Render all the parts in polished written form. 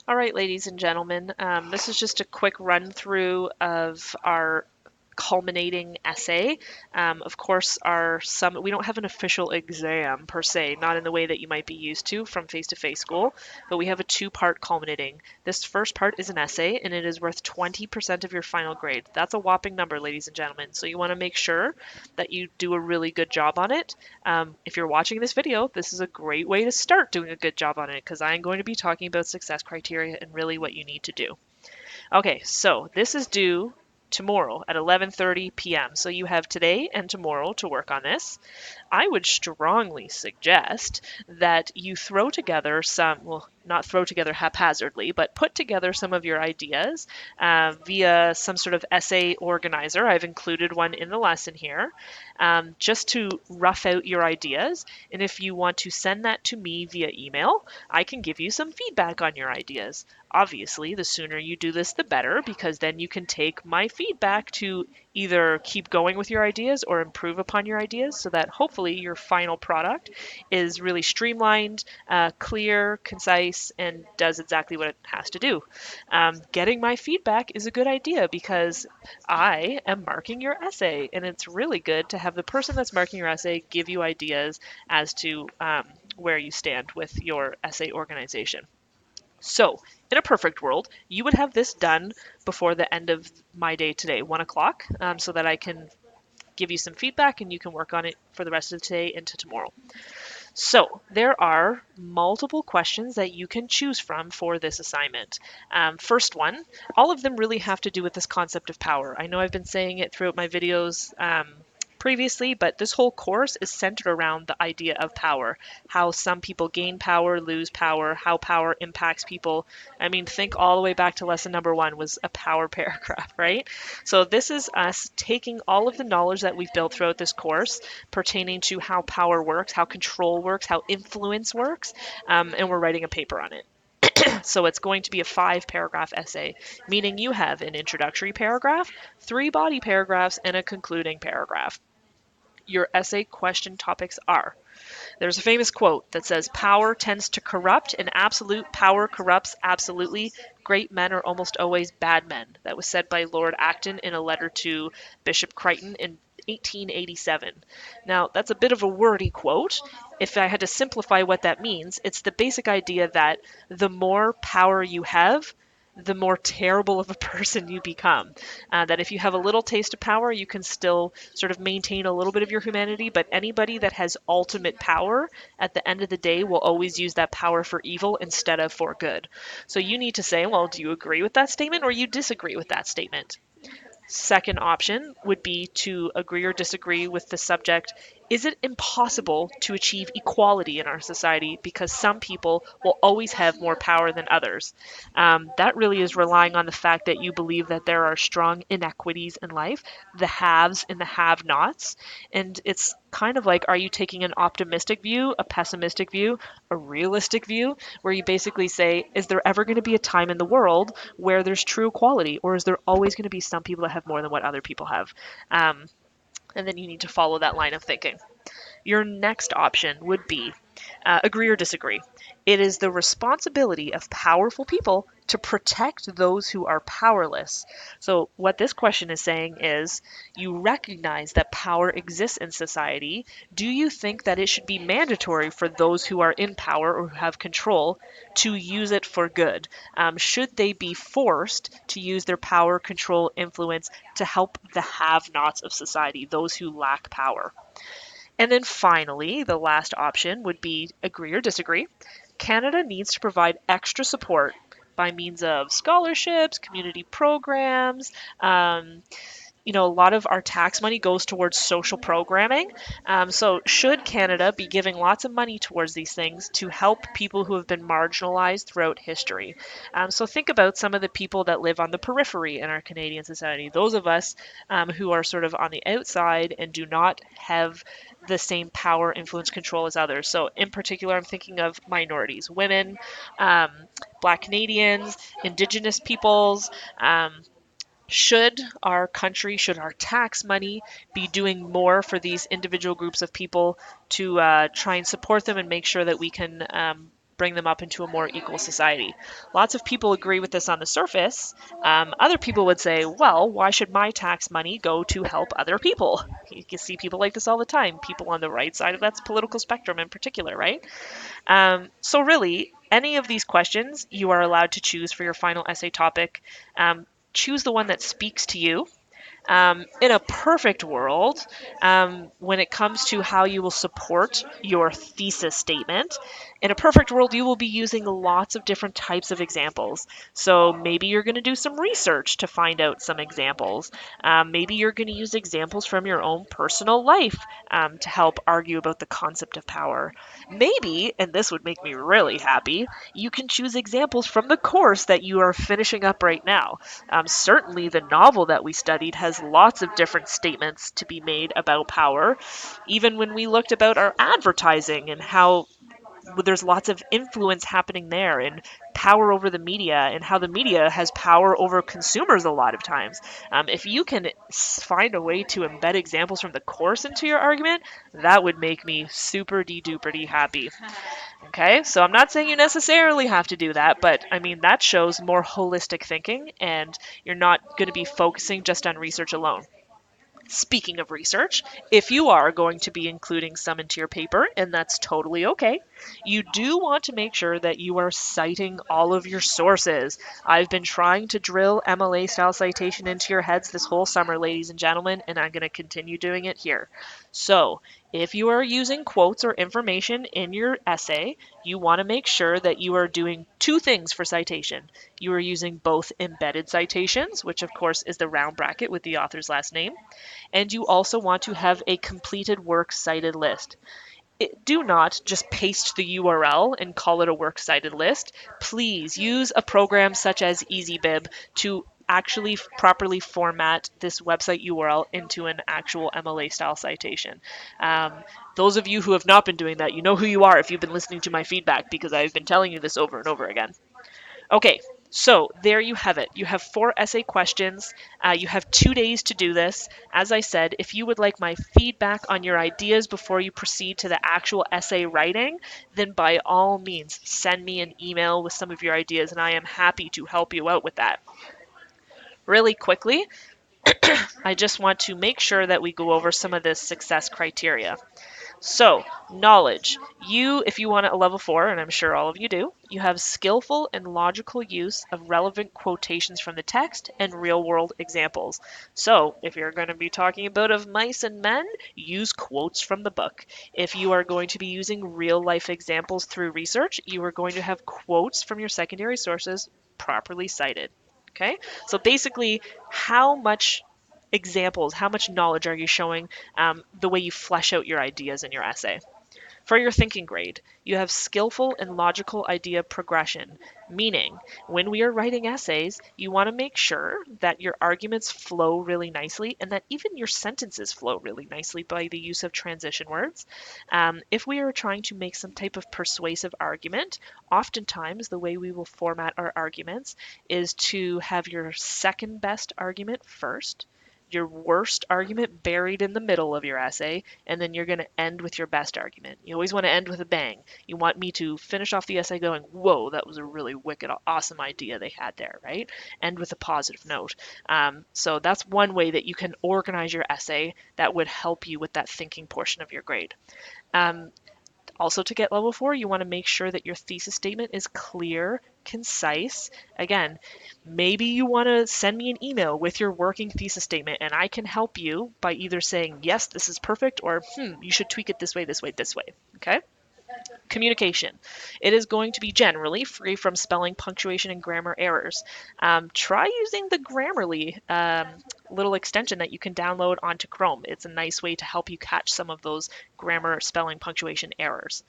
All right, ladies and gentlemen, this is just a quick run through of our culminating essay. Of course, our summit, we don't have an official exam per se, not in the way that you might be used to from face-to-face school, but we have a two-part culminating. This first part is an essay, and it is worth 20% of your final grade. That's a whopping number, ladies and gentlemen. So you want to make sure that you do a really good job on it. If you're watching this video, this is a great way to start doing a good job on it because I'm going to be talking about success criteria and really what you need to do. Okay, so this is due tomorrow at 11:30 p.m. So you have today and tomorrow to work on this. I would strongly suggest that you throw together some, well, not throw together haphazardly, but put together some of your ideas via some sort of essay organizer. I've included one in the lesson here, just to rough out your ideas. And if you want to send that to me via email, I can give you some feedback on your ideas. Obviously, the sooner you do this, the better, because then you can take my feedback to either keep going with your ideas or improve upon your ideas so that hopefully your final product is really streamlined, clear, concise, and does exactly what it has to do. Getting my feedback is a good idea because I am marking your essay, and it's really good to have the person that's marking your essay give you ideas as to where you stand with your essay organization. So, in a perfect world, you would have this done before the end of my day today, 1 o'clock, so that I can give you some feedback and you can work on it for the rest of the day into tomorrow. So, there are multiple questions that you can choose from for this assignment. First one, all of them really have to do with this concept of power. I know I've been saying it throughout my videos previously, but this whole course is centered around the idea of power, how some people gain power, lose power, how power impacts people. I mean, think all the way back to lesson number 1 was a power paragraph, right? So this is us taking all of the knowledge that we've built throughout this course pertaining to how power works, how control works, how influence works, and we're writing a paper on it. So it's going to be a 5-paragraph essay, meaning you have an introductory paragraph, 3 body paragraphs, and a concluding paragraph. Your essay question topics are: there's a famous quote that says, "Power tends to corrupt, and absolute power corrupts absolutely. Great men are almost always bad men." That was said by Lord Acton in a letter to Bishop Crichton in 1887. Now, that's a bit of a wordy quote. If I had to simplify what that means, it's the basic idea that the more power you have, the more terrible of a person you become. That if you have a little taste of power, you can still sort of maintain a little bit of your humanity, but anybody that has ultimate power at the end of the day will always use that power for evil instead of for good. So you need to say, well, do you agree with that statement or you disagree with that statement? Second option would be to agree or disagree with the subject. Is it impossible to achieve equality in our society because some people will always have more power than others? That really is relying on the fact that you believe that there are strong inequities in life, the haves and the have nots. And it's kind of like, are you taking an optimistic view, a pessimistic view, a realistic view, where you basically say, is there ever going to be a time in the world where there's true equality, or is there always going to be some people that have more than what other people have? And then you need to follow that line of thinking. Your next option would be agree or disagree. It is the responsibility of powerful people to protect those who are powerless. So, what this question is saying is, you recognize that power exists in society. Do you think that it should be mandatory for those who are in power or who have control to use it for good? Should they be forced to use their power, control, influence to help the have nots of society, those who lack power? And then finally, the last option would be agree or disagree. Canada needs to provide extra support by means of scholarships, community programs. A lot of our tax money goes towards social programming. So, should Canada be giving lots of money towards these things to help people who have been marginalized throughout history? So, think about some of the people that live on the periphery in our Canadian society, those of us who are sort of on the outside and do not have the same power, influence, control as others. So, in particular, I'm thinking of minorities, women, um, Black Canadians, Indigenous peoples. Should our country, should our tax money be doing more for these individual groups of people to try and support them and make sure that we can bring them up into a more equal society. Lots of people agree with this on the surface. Other people would say, well, why should my tax money go to help other people? You can see people like this all the time, people on the right side of that political spectrum in particular, right? So really, any of these questions you are allowed to choose for your final essay topic. Choose the one that speaks to you. In a perfect world, when it comes to how you will support your thesis statement, in a perfect world, you will be using lots of different types of examples. So maybe you're going to do some research to find out some examples. Maybe you're going to use examples from your own personal life to help argue about the concept of power. Maybe, and this would make me really happy, you can choose examples from the course that you are finishing up right now. Certainly, the novel that we studied has lots of different statements to be made about power. Even when we looked about our advertising and how there's lots of influence happening there and power over the media and how the media has power over consumers a lot of times. If you can find a way to embed examples from the course into your argument, that would make me super duper happy. Okay, so I'm not saying you necessarily have to do that, but I mean, that shows more holistic thinking and you're not going to be focusing just on research alone. Speaking of research, if you are going to be including some into your paper, and that's totally okay, you do want to make sure that you are citing all of your sources. I've been trying to drill MLA style citation into your heads this whole summer, ladies and gentlemen, and I'm going to continue doing it here. So, if you are using quotes or information in your essay, you want to make sure that you are doing two things for citation. You are using both embedded citations, which of course is the round bracket with the author's last name, and you also want to have a completed works cited list. Do not just paste the URL and call it a works cited list. Please use a program such as EasyBib to actually properly format this website URL into an actual MLA style citation. Those of you who have not been doing that, you know who you are if you've been listening to my feedback, because I've been telling you this over and over again. Okay, so there you have it. You have 4 essay questions. You have 2 days to do this. As I said, if you would like my feedback on your ideas before you proceed to the actual essay writing, then by all means, send me an email with some of your ideas, and I am happy to help you out with that. Really quickly, I just want to make sure that we go over some of the success criteria. So, knowledge. If you want a level 4, and I'm sure all of you do, you have skillful and logical use of relevant quotations from the text and real world examples. So, if you're going to be talking about of mice and men, use quotes from the book. If you are going to be using real life examples through research, you are going to have quotes from your secondary sources properly cited. Okay? So basically, how much how much knowledge are you showing the way you flesh out your ideas in your essay? For your thinking grade, you have skillful and logical idea progression, meaning when we are writing essays, you want to make sure that your arguments flow really nicely and that even your sentences flow really nicely by the use of transition words. If we are trying to make some type of persuasive argument, oftentimes the way we will format our arguments is to have your second best argument first, your worst argument buried in the middle of your essay, and then you're going to end with your best argument. You always want to end with a bang. You want me to finish off the essay going, whoa, that was a really wicked, awesome idea they had there, right? End with a positive note. So that's one way that you can organize your essay that would help you with that thinking portion of your grade. Also, to get level 4, you want to make sure that your thesis statement is clear, concise. Again, maybe you want to send me an email with your working thesis statement, and I can help you by either saying, yes, this is perfect, or, you should tweak it this way, this way, this way. Okay? Communication. It is going to be generally free from spelling, punctuation, and grammar errors. Try using the Grammarly little extension that you can download onto Chrome. It's a nice way to help you catch some of those grammar, spelling, punctuation errors.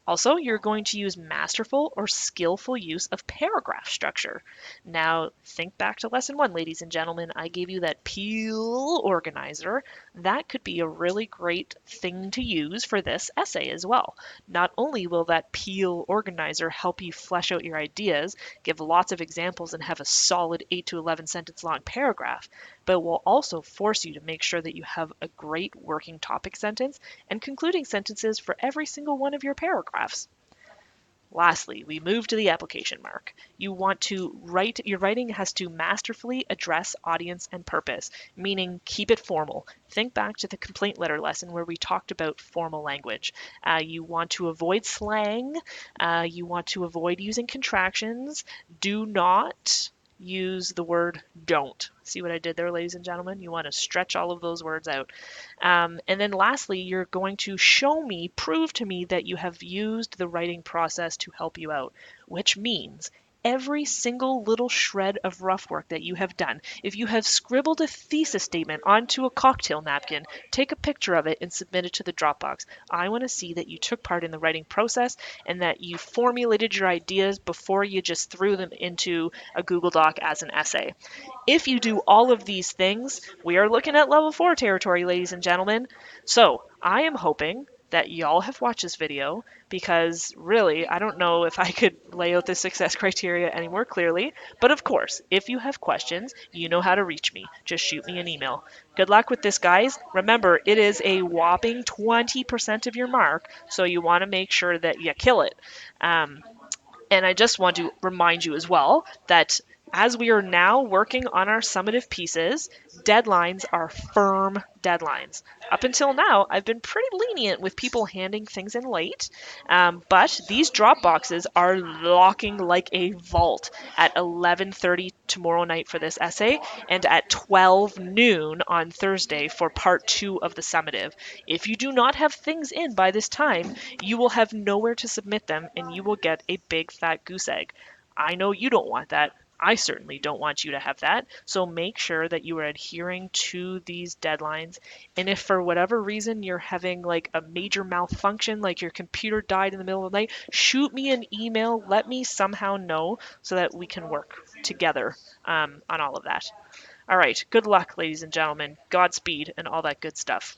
Also, you're going to use masterful or skillful use of paragraph structure. Now, think back to lesson 1, ladies and gentlemen. I gave you that Peel organizer. That could be a really great thing to use for this essay as well. Not only will that Peel organizer help you flesh out your ideas, give lots of examples, and have a solid 8 to 11 sentence long paragraph, but it will also force you to make sure that you have a great working topic sentence and concluding sentences for every single one of your paragraphs. Lastly, we move to the application mark. You want to write, your writing has to masterfully address audience and purpose, meaning keep it formal. Think back to the complaint letter lesson where we talked about formal language. You want to avoid slang. You want to avoid using contractions. Do not use the word don't. See what I did there, ladies and gentlemen? You want to stretch all of those words out. And then lastly, you're going to show me, prove to me that you have used the writing process to help you out, which means every single little shred of rough work that you have done. If you have scribbled a thesis statement onto a cocktail napkin, take a picture of it and submit it to the Dropbox. I want to see that you took part in the writing process and that you formulated your ideas before you just threw them into a Google Doc as an essay. If you do all of these things, we are looking at level 4 territory, ladies and gentlemen. So I am hoping that y'all have watched this video because really, I don't know if I could lay out the success criteria any more clearly. But of course, if you have questions, you know how to reach me. Just shoot me an email. Good luck with this, guys. Remember, it is a whopping 20% of your mark, so you want to make sure that you kill it. And I just want to remind you as well that as we are now working on our summative pieces, deadlines are firm deadlines. Up until now, I've been pretty lenient with people handing things in late, but these drop boxes are locking like a vault at 11:30 tomorrow night for this essay and at 12 noon on Thursday for part 2 of the summative. If you do not have things in by this time, you will have nowhere to submit them and you will get a big fat goose egg. I know you don't want that. I certainly don't want you to have that. So make sure that you are adhering to these deadlines. And if for whatever reason you're having like a major malfunction, like your computer died in the middle of the night, shoot me an email. Let me somehow know so that we can work together on all of that. All right. Good luck, ladies and gentlemen. Godspeed and all that good stuff.